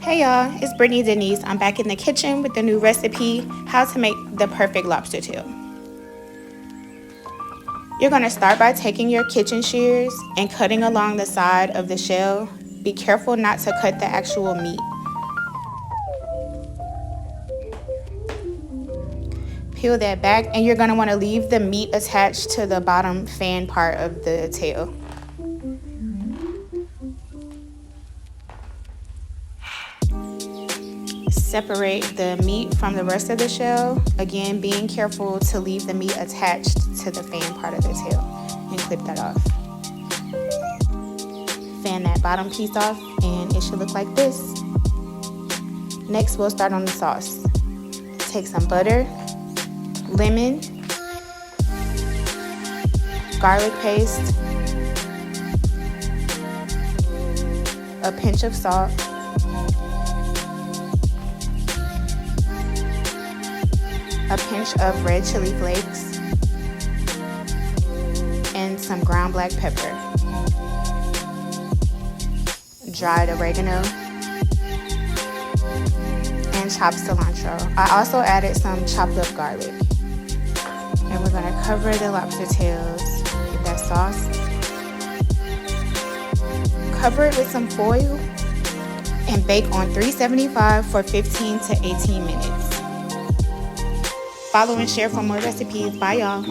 Hey y'all, it's Brittany Denise. I'm back in the kitchen with the new recipe, how to make the perfect lobster tail. You're going to start by taking your kitchen shears and cutting along the side of the shell. Be careful not to cut the actual meat. Peel that back, and you're going to want to leave the meat attached to the bottom fan part of the tail. Separate the meat from the rest of the shell, again being careful to leave the meat attached to the fan part of the tail, and clip that off. Fan that bottom piece off and it should look like this. Next we'll start on the sauce. Take some butter, lemon, garlic paste, a pinch of salt, a pinch of red chili flakes, and some ground black pepper, dried oregano, and chopped cilantro. I also added some chopped up garlic. And we're gonna cover the lobster tails with that sauce. Cover it with some foil and bake on 375 for 15 to 18 minutes. Follow and share for more recipes. Bye, y'all.